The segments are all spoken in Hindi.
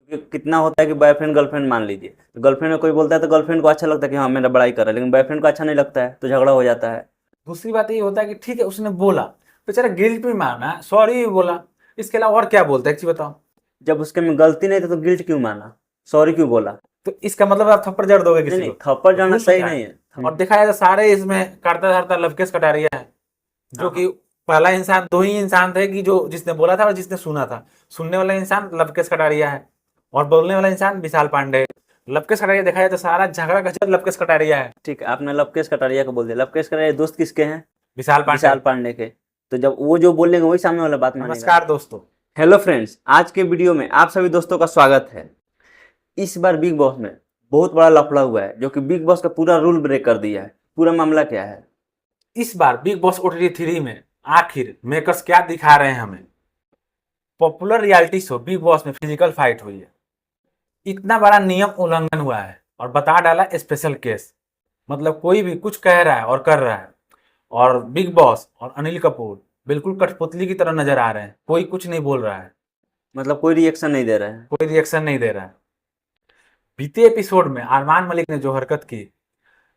कितना होता है कि बॉयफ्रेंड गर्लफ्रेंड मान लीजिए, तो गर्लफ्रेंड में कोई बोलता है तो गर्लफ्रेंड को अच्छा लगता है कि हाँ मेरा बड़ाई कर रहा है, लेकिन बॉयफ्रेंड को अच्छा नहीं लगता है तो झगड़ा हो जाता है। दूसरी बात ये होता है कि ठीक है उसने बोला, बेचारा गिल्ट भी माना, सॉरी भी बोला, इसके अलावा और क्या बोलता है एक चीज बताओ। जब उसके में गलती नहीं थी तो गिल्ट क्यों माना, सॉरी क्यों बोला? तो इसका मतलब आप थप्पड़ जड़ दोगे नहीं किसी नहीं, को? थप्पड़ तो जाना प्रूफ सही क्या नहीं है? है। और देखा जाए तो सारे इसमें काटता धारता लव केस कटारिया है, जो हाँ कि पहला इंसान, दो ही इंसान थे कि जो जिसने बोला था और जिसने सुना था। सुनने वाला इंसान लव केस कटारिया है और बोलने वाला इंसान विशाल पांडे। लव केस कटारिया देखा जाए तो सारा झगड़ा का लव केस कटारिया है। ठीक है, आपने लवकेश कटारिया को बोल दिया। लवकेश कटारिया दोस्त किसके हैं? विशाल पांडे। विशाल पांडे के। तो जब वो जो बोलेंगे वही सामने वाला बात मानेगा ना। नमस्कार दोस्तों। हेलो फ्रेंड्स, आज के वीडियो में आप सभी दोस्तों का स्वागत है। इस बार बिग बॉस में बहुत बड़ा लफड़ा हुआ है, जो कि बिग बॉस का पूरा रूल ब्रेक कर दिया है। पूरा मामला क्या है? इस बार बिग बॉस ओटीटी 3 में आखिर मेकर्स क्या दिखा रहे हैं हमें। Popular reality show big boss में फिजिकल फाइट हुई है, इतना बड़ा नियम उल्लंघन हुआ है और बता डाला स्पेशल केस। मतलब कोई भी कुछ कह रहा है और कर रहा है, और बिग बॉस और अनिल कपूर बिल्कुल कठपुतली की तरह नजर आ रहे हैं, कोई कुछ नहीं बोल रहा है, मतलब कोई रिएक्शन नहीं दे रहे हैं। कोई रिएक्शन नहीं दे रहा है। बीते एपिसोड में अरमान मलिक ने जो हरकत की,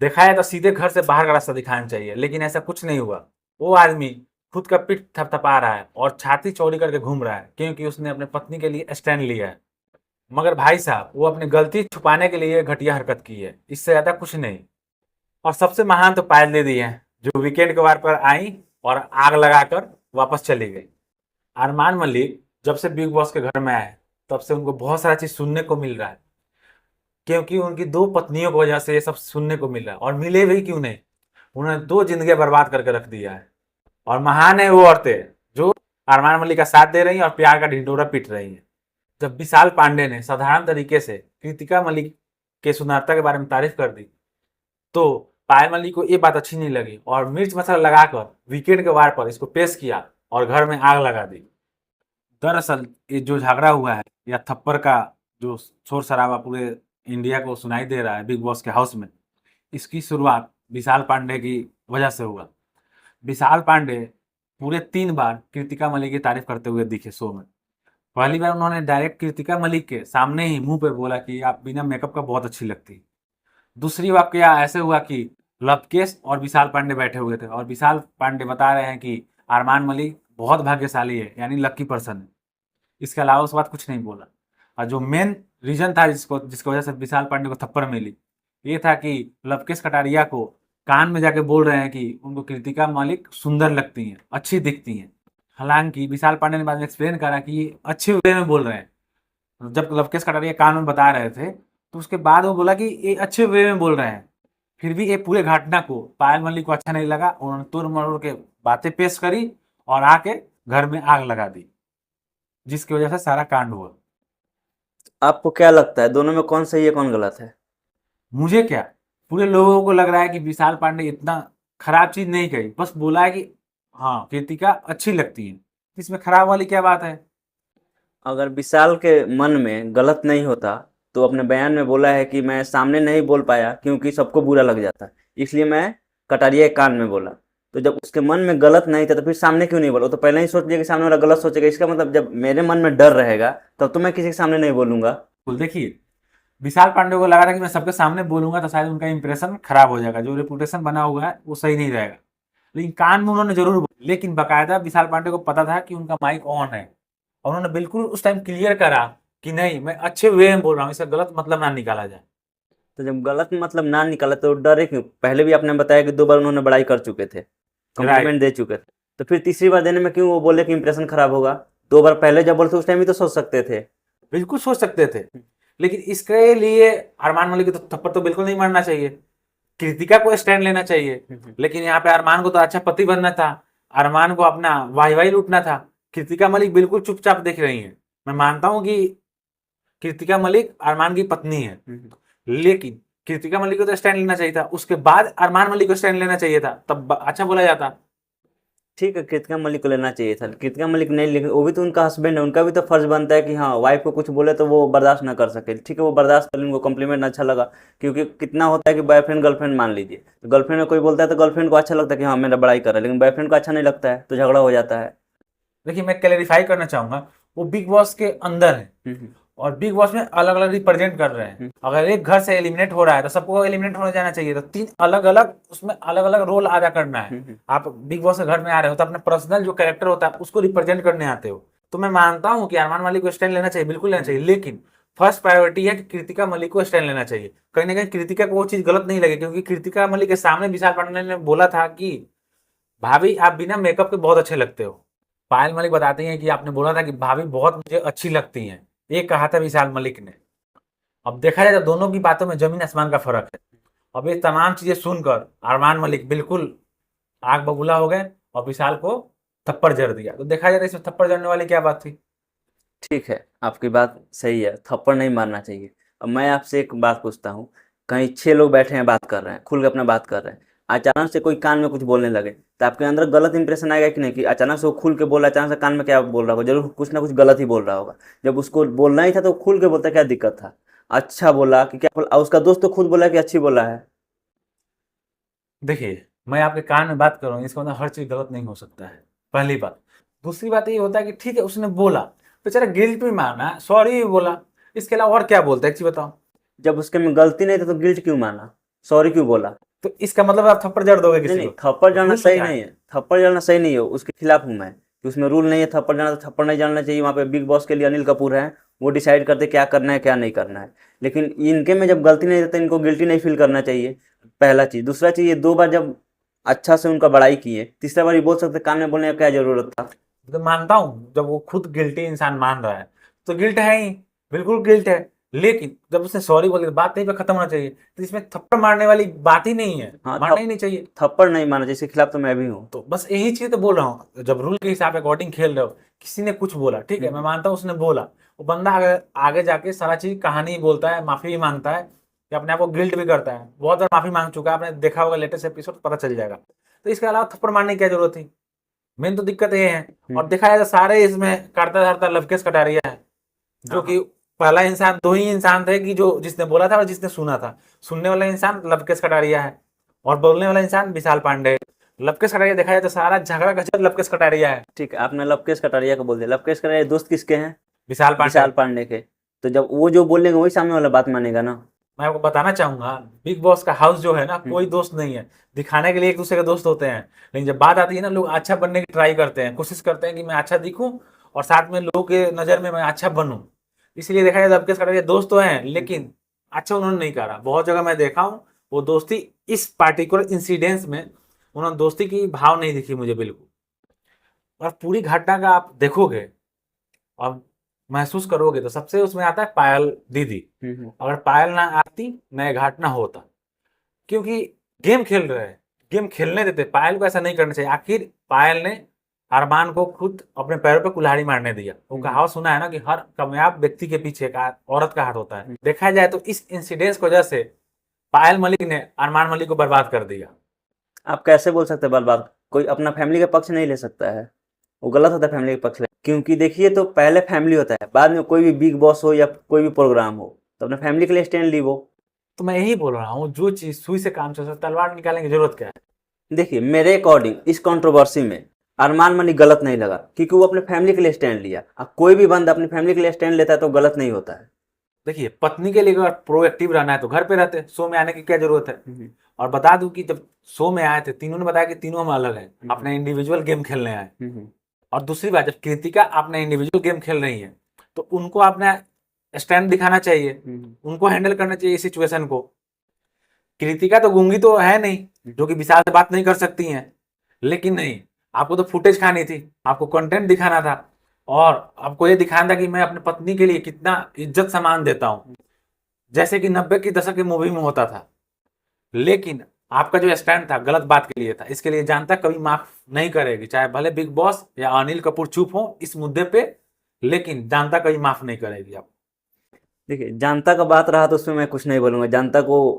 देखा है तो सीधे घर से बाहर का रास्ता दिखाना चाहिए, लेकिन ऐसा कुछ नहीं हुआ। वो आदमी खुद का पीठ थपथपा रहा है और छाती चौड़ी करके घूम रहा है, क्योंकि उसने अपने पत्नी के लिए स्टैंड लिया है। मगर भाई साहब, वो अपनी गलती छुपाने के लिए घटिया हरकत की है, इससे ज्यादा कुछ नहीं। और सबसे महान तो पायल दीदी है, जो वीकेंड के वार पर आई और आग लगाकर वापस चली गई। अरमान मलिक जब से बिग बॉस के घर में आए, तब से उनको बहुत सारा चीज सुनने को मिल रहा है, क्योंकि उनकी दो पत्नियों की वजह से ये सब सुनने को मिल रहा है। और मिले भी क्यों नहीं, उन्होंने दो जिंदगी बर्बाद करके रख दिया है। और महान है वो औरतें जो अरमान मलिक का साथ दे रही हैं और प्यार का ढिंढोरा पीट रही हैं। जब विशाल पांडे ने साधारण तरीके से कृतिका मलिक के सुंदरता के बारे में तारीफ कर दी, तो पायल मलिक को ये बात अच्छी नहीं लगी और मिर्च मसाला लगाकर वीकेंड के वार पर इसको पेश किया और घर में आग लगा दी। दरअसल ये जो झगड़ा हुआ है या थप्पड़ का जो शोर शराबा पूरे इंडिया को सुनाई दे रहा है बिग बॉस के हाउस में, इसकी शुरुआत विशाल पांडे की वजह से हुआ। विशाल पांडे पूरे 3 बार कृतिका मलिक की तारीफ करते हुए दिखे शो में। पहली बार उन्होंने डायरेक्ट कृतिका मलिक के सामने ही मुंह पे बोला कि आप बिना मेकअप का बहुत अच्छी लगती। दूसरी वाकया ऐसे हुआ कि लवकेश और विशाल पांडे बैठे हुए थे और विशाल पांडे बता रहे हैं कि अरमान मलिक बहुत भाग्यशाली है, यानी लकी पर्सन है। इसके अलावा उस बात कुछ नहीं बोला। और जो मेन रीजन था जिसकी वजह से विशाल पांडे को थप्पड़ मिली, ये था कि लवकेश कटारिया को कान में जाके बोल रहे हैं कि उनको कृतिका मलिक सुंदर लगती हैं, अच्छी दिखती हैं। हालांकि विशाल पांडे ने बाद में एक्सप्लेन करा कि ये अच्छे वे में बोल रहे हैं। जब लवकेश कटारिया कान में बता रहे थे, तो उसके बाद वो बोला कि ये अच्छे वे में बोल रहे हैं। फिर भी ये पूरे घटना को पायल मलिक को अच्छा नहीं लगा, उन्होंने तोड़ मरोड़ के बातें पेश करी और आके घर में आग लगा दी, जिसकी वजह से सारा कांड हुआ। आपको क्या लगता है दोनों में कौन सही है कौन गलत है? मुझे क्या, पूरे लोगों को लग रहा है कि विशाल पांडे इतना खराब चीज नहीं कही, बस बोला है कि हाँ कृतिका अच्छी लगती है। इसमें खराब वाली क्या बात है? अगर विशाल के मन में गलत नहीं होता तो अपने बयान में बोला है कि मैं सामने नहीं बोल पाया क्योंकि सबको बुरा लग जाता, इसलिए मैं कटारिया के कान में बोला। तो जब उसके मन में गलत नहीं था तो फिर सामने क्यों नहीं बोला? वो तो पहले ही सोच लिया कि सामने वाला गलत सोचेगा। इसका मतलब जब मेरे मन में डर रहेगा तब तो मैं किसी के सामने नहीं बोलूंगा। देखिए, विशाल पांडे को लगा था कि मैं सबके सामने बोलूंगा तो शायद उनका इंप्रेशन खराब हो जाएगा, जो रेपुटेशन बना हुआ है वो सही नहीं रहेगा। लेकिन कान में उन्होंने जरूर बोला, लेकिन बकायदा विशाल पांडे को पता था कि उनका माइक ऑन है, और उन्होंने बिल्कुल उस टाइम क्लियर करा कि नहीं, मैं अच्छे वे में बोल रहा हूँ, इसका गलत मतलब ना निकाला जाए। तो जब गलत मतलब ना निकाला तो डरे क्यों? पहले भी आपने बताया कि 2 बार उन्होंने बड़ाई कर चुके थे, कम्प्लीमेंट दे चुके थे, तो फिर तीसरी बार देने में क्यों वो बोले कि इंप्रेशन खराब होगा? 2 बार पहले जब बोले थे उस टाइम भी तो सोच सकते थे। बिल्कुल सोच सकते थे, लेकिन इसके लिए अरमान मलिक को तो थप्पड़ तो बिल्कुल नहीं मारना चाहिए, कृतिका को स्टैंड लेना चाहिए। लेकिन यहाँ पे अरमान को तो अच्छा पति बनना था, अरमान को अपना वाही वाही लूटना था। कृतिका मलिक बिल्कुल चुपचाप देख रही है। मैं मानता हूँ कि कृतिका मलिक अरमान की पत्नी है, लेकिन कृतिका मलिक को तो स्टैंड लेना चाहिए था, उसके बाद अरमान मलिक को स्टैंड लेना चाहिए था, तब अच्छा बोला जाता। ठीक है, कृतिका मलिक को लेना चाहिए था, कृतिका मलिक नहीं, लेकिन वो भी तो उनका हस्बैंड है, उनका भी तो फर्ज बनता है कि हाँ वाइफ को कुछ बोले तो वो बर्दाश्त ना कर सके। ठीक है, वो बर्दाश्त कर ली, उनको कॉम्प्लीमेंट अच्छा लगा। क्योंकि कितना होता है कि बॉयफ्रेंड गर्लफ्रेंड मान लीजिए, तो गर्लफ्रेंड में कोई बोलता है तो गर्लफ्रेंड को अच्छा लगता है कि हाँ मेरा बड़ाई कर रहा है, लेकिन बॉयफ्रेंड को अच्छा नहीं लगता है तो झगड़ा हो जाता है। देखिए, मैं क्लैरिफाई करना चाहूंगा, वो बिग बॉस के अंदर है, और बिग बॉस में अलग अलग रिप्रेजेंट कर रहे हैं। अगर एक घर से एलिमिनेट हो रहा है तो सबको एलिमिनेट होने जाना चाहिए। तो 3 अलग अलग उसमें अलग अलग रोल अदा करना है। आप बिग बॉस के घर में आ रहे हो तो अपने पर्सनल जो कैरेक्टर होता है उसको रिप्रेजेंट करने आते हो। तो मैं मानता हूँ कि अरमान मलिक को स्टैंड लेना चाहिए, बिल्कुल लेना चाहिए, लेकिन फर्स्ट प्रायोरिटी है कि कृतिका मलिक को स्टैंड लेना चाहिए। कहीं ना कहीं कृतिका को वो चीज गलत नहीं लगे, क्योंकि कृतिका मलिक के सामने विशाल पांडे ने बोला था कि भाभी आप बिना मेकअप के बहुत अच्छे लगते हो। पायल मलिक बताती हैं कि आपने बोला था कि भाभी बहुत मुझे अच्छी लगती हैं, ये कहा था विशाल मलिक ने। अब देखा जाए तो दोनों की बातों में जमीन आसमान का फर्क है। अब ये तमाम चीजें सुनकर अरमान मलिक बिल्कुल आग बबूला हो गए और विशाल को थप्पड़ जड़ दिया। तो देखा जाए तो इसमें थप्पड़ जड़ने वाली क्या बात थी? ठीक है, आपकी बात सही है, थप्पड़ नहीं मारना चाहिए। अब मैं आपसे एक बात पूछता हूँ, कहीं 6 लोग बैठे हैं, बात कर रहे हैं, खुल के अपना बात कर रहे हैं, अचानक से कोई कान में कुछ बोलने लगे, तो आपके अंदर गलत इंप्रेशन आएगा कि नहीं, कि अचानक से वो खुल के बोल रहा है, अचानक से कान में क्या बोल रहा होगा, जरूर कुछ ना कुछ गलत ही बोल रहा होगा। जब उसको बोलना ही था तो खुल के बोलता, क्या दिक्कत था? अच्छा बोला कि क्या बोला? और उसका दोस्त तो खुद बोला कि अच्छी बोला है। देखिए, मैं आपके कान में बात कर रहा हूँ, इसका मतलब हर चीज गलत नहीं हो सकता है, पहली बात। दूसरी बात ये होता है कि ठीक है उसने बोला, बेचारा गिल्ट भी माना, सॉरी भी बोला, इसके अलावा और क्या बोलता है, एक चीज बताओ। जब उसके में गलती नहीं था तो गिल्ट क्यों माना, सॉरी क्यों बोला? तो इसका मतलब आप थप्पड़ जड़ दोगे नहीं किसी नहीं, को? थप्पड़ तो जड़ना रूल में सही क्या नहीं है? है, थप्पड़ जड़ना सही नहीं है, उसके खिलाफ हूँ मैं कि उसमें रूल नहीं है थप्पड़ जड़ना, तो थप्पड़ नहीं जड़ना चाहिए। वहाँ पे बिग बॉस के लिए अनिल कपूर हैं, वो डिसाइड करते क्या करना है क्या नहीं करना है। लेकिन इनके में जब गलती नहीं रहती, इनको गिल्टी नहीं फील करना चाहिए, पहला चीज़। दूसरा चीज़, ये 2 बार जब अच्छा से उनका बड़ाई किए, तीसरा बार ये बोल सकते कान में बोलने का क्या जरूरत था? तो मानता हूँ जब वो खुद गिल्टी इंसान मान रहा है तो गिल्ट है ही, बिल्कुल गिल्ट है। लेकिन जब उसने सॉरी बोली तो बात यहीं पे खत्म होना चाहिए। तो इसमें थप्पड़ मारने वाली बात ही नहीं है, हाँ, मारना ही नहीं चाहिए। थप्पड़ नहीं मारना चाहिए, इसके खिलाफ तो मैं भी हूँ। तो बस यही चीज तो बोल रहा हूँ, जब रूल के हिसाब अकॉर्डिंग खेल रहे हो, किसी ने कुछ बोला, ठीक है मैं मानता हूँ उसने बोला, वो बंदा आगे आगे जाके सारा चीज कहानी बोलता है, माफी भी मांगता है, या अपने आप को गिल्ट भी करता है, बहुत बार माफी मांग चुका है, आपने देखा होगा लेटेस्ट एपिसोड, पता चल जाएगा। तो इसके अलावा थप्पड़ मारने की क्या जरूरत थी? मेन तो दिक्कत ये है। और देखा जाए तो सारे इसमें करता धरता लवकेश कटारिया है, जो कि पहला इंसान, 2 ही इंसान थे कि जो जिसने बोला था और जिसने सुना था। सुनने वाला इंसान लवकेश कटारिया है और बोलने वाला इंसान विशाल पांडे है। लवकेश कटारिया देखा जाए तो सारा झगड़ा का लवकेश कटारिया है, ठीक है, आपने लवकेश कटारिया को बोल दिया। लवकेश कटारिया दोस्त किसके हैं? विशाल पांडे। विशाल पांडे के। तो जब वो जो बोलेंगे वही सामने वाला बात मानेगा ना। मैं आपको बताना चाहूंगा, बिग बॉस का हाउस जो है ना, कोई हम्म। दोस्त नहीं है। दिखाने के लिए एक दूसरे के दोस्त होते हैं, लेकिन जब बात आती है ना, लोग अच्छा बनने की ट्राई करते हैं, कोशिश करते हैं कि मैं अच्छा दिखूं और साथ में लोगों के नजर में मैं अच्छा बनूं। इसलिए देखा जाए तो आपके सारे दोस्त तो हैं, लेकिन अच्छा उन्होंने नहीं करा। बहुत जगह मैं देखा हूँ वो दोस्ती, इस पार्टिकुलर इंसिडेंस में उन्होंने दोस्ती की भाव नहीं दिखी मुझे बिल्कुल। और पूरी घटना का आप देखोगे और महसूस करोगे तो सबसे उसमें आता है पायल दीदी। अगर पायल ना आती, न ये घटना होता, क्योंकि गेम खेल रहे हैं, गेम खेलने देते। पायल को ऐसा नहीं करना चाहिए। आखिर पायल ने अरमान को खुद अपने पैरों पे कुल्हाड़ी मारने दिया। वो कहावत सुना है ना कि हर कामयाब व्यक्ति के पीछे एक औरत का हाथ होता है। देखा जाए तो इस इंसिडेंस की वजह से पायल मलिक ने अरमान मलिक को बर्बाद कर दिया। आप कैसे बोल सकते हैं बर्बाद? कोई अपना फैमिली का पक्ष नहीं ले सकता है, वो गलत होता है फैमिली का पक्ष ले। क्योंकि देखिए, तो पहले फैमिली होता है, बाद में कोई भी बिग बॉस हो या कोई भी प्रोग्राम हो, तो अपने फैमिली के लिए स्टैंड ली वो। तो मैं यही बोल रहा हूँ, जो चीज सुई से काम चल सकता है, तलवार निकालने की जरूरत क्या है? देखिए, मेरे अकॉर्डिंग इस कंट्रोवर्सी में अरमान मलिक गलत नहीं लगा, क्योंकि वो अपने फैमिली के लिए स्टैंड लिया। अब कोई भी बंदा अपनी फैमिली के लिए स्टैंड लेता है तो गलत नहीं होता है। देखिए, पत्नी के लिए अगर प्रोएक्टिव रहना है तो घर पे रहते, शो में आने की क्या जरूरत है? और बता दूं कि जब शो में आए थे, तीनों ने बताया कि तीनों में अलग है, अपने इंडिविजुअल गेम खेलने आए। और दूसरी बात, जब कृतिका अपने इंडिविजुअल गेम खेल रही है तो उनको अपना स्टैंड दिखाना चाहिए, उनको हैंडल करना चाहिए सिचुएशन को। कृतिका तो गूंगी तो है नहीं जो कि विशाल से बात नहीं कर सकती हैं, लेकिन नहीं, आपको तो फुटेज खानी थी, आपको कंटेंट दिखाना था, और आपको ये दिखाना था कि मैं अपनी पत्नी के लिए कितना इज्जत सम्मान देता हूं, जैसे कि 90 की दशक की मूवी में होता था। लेकिन आपका जो स्टैंड था गलत बात के लिए था। इसके लिए जानता कभी माफ नहीं करेगी, चाहे भले बिग बॉस या अनिल कपूर चुप हो इस मुद्दे पे, लेकिन जानता कभी माफ नहीं करेगी आप। देखिए, जनता का बात रहा तो उसमें मैं कुछ नहीं बोलूँगा। जनता को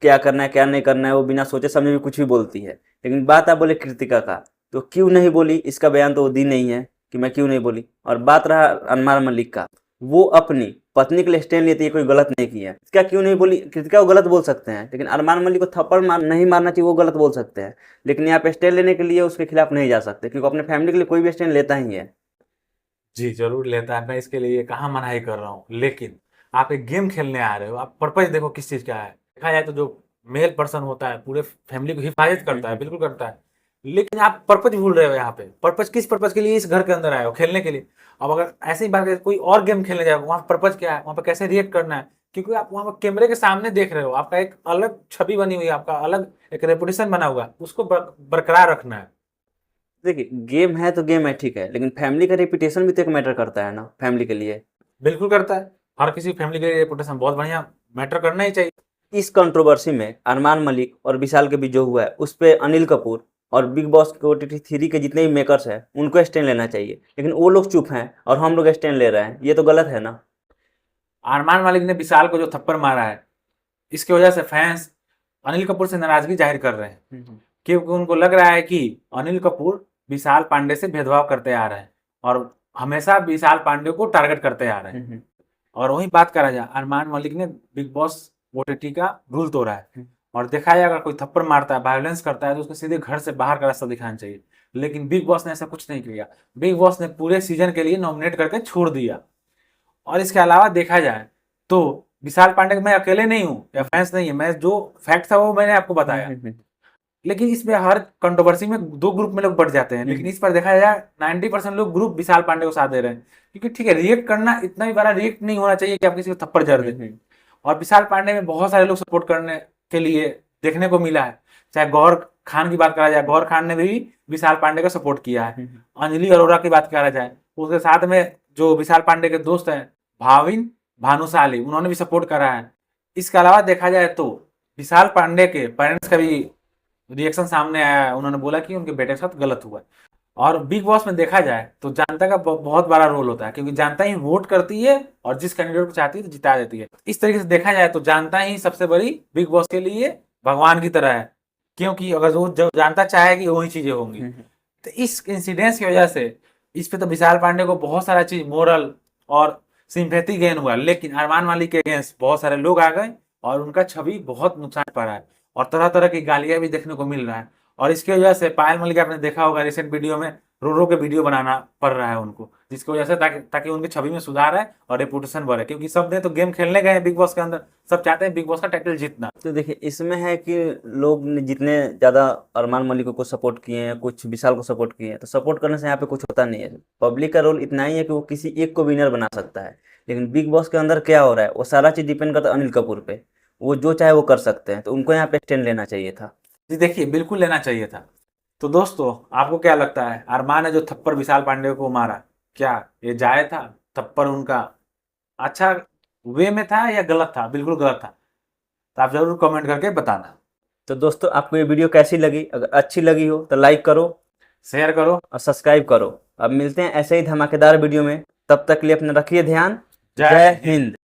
क्या करना है क्या नहीं करना है वो बिना सोचे समझे भी कुछ भी बोलती है। लेकिन बात आप बोले कृतिका का, तो क्यों नहीं बोली इसका बयान तो वो दी नहीं है कि मैं क्यों नहीं बोली। और बात रहा अनमार मलिक का, वो अपनी पत्नी के लिए स्टैंड लेती है, कोई गलत नहीं किया, क्या क्यों नहीं बोली? कृतिका को गलत बोल सकते हैं, लेकिन अरमान मलिक को थप्पड़ नहीं मारना चाहिए वो गलत बोल सकते हैं। लेकिन यहाँ पे स्टैंड लेने के लिए उसके खिलाफ नहीं जा सकते, क्योंकि अपने फैमिली के लिए कोई भी स्टैंड लेता ही है। जी जरूर लेता है, मैं इसके लिए कहाँ मनाही कर रहा हूँ, लेकिन आप एक गेम खेलने आ रहे हो, आप पर्पज देखो किस चीज का है। देखा जाए तो जो मेल पर्सन होता है पूरे फैमिली को हिफाजत करता है, बिल्कुल करता है, लेकिन आप पर्पज भूल रहे हो। यहाँ पे पर्पज किस पर्पज के लिए इस घर के अंदर आए हो? खेलने के लिए। अब अगर ऐसी बात है कोई और गेम खेलने जाओ, वहाँ पर्पज क्या है, वहाँ पे कैसे रिएक्ट करना है, क्योंकि आप वहाँ पे कैमरे के सामने देख रहे हो, आपका एक अलग छवि बनी हुई है, आपका अलग एक रेपुटेशन बना हुआ है, उसको बरकरार रखना है। देखिए गेम है तो गेम है, ठीक है, लेकिन फैमिली का रेपुटेशन भी तो एक मैटर करता है ना फैमिली के लिए। बिल्कुल करता है, हर किसी फैमिली के लिए रेपुटेशन बहुत बढ़िया मैटर करना ही चाहिए। इस कंट्रोवर्सी में अरमान मलिक और विशाल के बीच जो हुआ है उस पे अनिल कपूर और बिग बॉस के OTT 3 के जितने भी मेकर्स हैं उनको स्टैंड लेना चाहिए, लेकिन वो लोग चुप हैं और हम लोग स्टैंड ले रहे हैं, ये तो गलत है ना। अरमान मालिक ने विशाल को जो थप्पड़ मारा है, इसकी वजह से फैंस अनिल कपूर से नाराजगी जाहिर कर रहे हैं, क्योंकि उनको लग रहा है कि अनिल कपूर विशाल पांडे से भेदभाव करते आ रहे हैं और हमेशा विशाल पांडे को टारगेट करते आ रहे हैं। और वही बात करा जाए, अरमान मलिक ने बिग बॉस OTT का रूल तोड़ा है, और देखा जाए अगर कोई थप्पड़ मारता है, वायलेंस करता है, तो उसको सीधे घर से बाहर का रास्ता दिखाना चाहिए, लेकिन बिग बॉस ने ऐसा कुछ नहीं किया। बिग बॉस ने पूरे सीजन के लिए नॉमिनेट करके छोड़ दिया। और इसके अलावा देखा जाए तो विशाल पांडे मैं अकेले नहीं हूँ या फैंस नहीं है, मैं जो फैक्ट था वो मैंने आपको बताया, लेकिन इसमें हर कंट्रोवर्सी में दो ग्रुप में लोग बढ़ जाते हैं, लेकिन इस पर देखा जाए 90% लोग ग्रुप विशाल पांडे को साथ दे रहे हैं, क्योंकि ठीक है रिएक्ट करना इतना भी बड़ा रिएक्ट नहीं होना चाहिए कि आप किसी को थप्पड़ जड़ दें। और विशाल पांडे में बहुत सारे लोग सपोर्ट करने के लिए देखने को मिला है, चाहे गौहर खान की बात करा जाए, गौहर खान ने भी विशाल पांडे का सपोर्ट किया है। अंजलि अरोरा की बात करा जाए, उसके साथ में जो विशाल पांडे के दोस्त हैं भाविन भानुशाली, उन्होंने भी सपोर्ट करा है। इसके अलावा देखा जाए तो विशाल पांडे के पेरेंट्स का भी रिएक्शन सामने आया है, उन्होंने बोला कि उनके बेटे के साथ गलत हुआ है। और बिग बॉस में देखा जाए तो जनता का बहुत बड़ा रोल होता है, क्योंकि जनता ही वोट करती है और जिस कैंडिडेट को चाहती है तो जिता देती है। इस तरीके से देखा जाए तो जनता ही सबसे बड़ी बिग बॉस के लिए भगवान की तरह है, क्योंकि अगर वो जो जनता चाहेगी वही चीजें होंगी। तो इस इंसिडेंस की वजह से इस पे तो विशाल पांडे को बहुत सारा चीज मोरल और सिंपैथी गेन हुआ, लेकिन अरमान मालिक के अगेंस्ट बहुत सारे लोग आ गए और उनका छवि बहुत नुकसान पड़ा है और तरह तरह की गालियां भी देखने को मिल रहा है। और इसकी वजह से पायल मलिक आपने देखा होगा रिसेंट वीडियो में रो रो के वीडियो बनाना पड़ रहा है उनको, जिसकी वजह से ताकि उनकी छवि में सुधार आए और रेपुटेशन बढ़े, क्योंकि सब ने तो गेम खेलने गए हैं बिग बॉस के अंदर, सब चाहते हैं बिग बॉस का टाइटल जीतना। तो देखिए इसमें है कि लोग ने जितने ज़्यादा अरमान मलिक को सपोर्ट किए हैं, कुछ विशाल को सपोर्ट किए हैं, तो सपोर्ट करने से यहाँ पे कुछ होता नहीं है। पब्लिक का रोल इतना ही है कि वो किसी एक को विनर बना सकता है, लेकिन बिग बॉस के अंदर क्या हो रहा है वो सारा चीज़ डिपेंड करता है अनिल कपूर पे, वो जो चाहे वो कर सकते हैं, तो उनको यहाँ पे स्टैंड लेना चाहिए था। जी देखिए बिल्कुल लेना चाहिए था। तो दोस्तों आपको क्या लगता है, अरमान ने जो थप्पड़ विशाल पांडे को मारा, क्या ये जायज था? थप्पड़ उनका अच्छा वे में था या गलत था? बिल्कुल गलत था। तो आप जरूर कमेंट करके बताना। तो दोस्तों आपको ये वीडियो कैसी लगी? अगर अच्छी लगी हो तो लाइक करो, शेयर करो और सब्सक्राइब करो। अब मिलते हैं ऐसे ही धमाकेदार वीडियो में, तब तक के लिए अपना रखिए ध्यान। जय जय हिंद।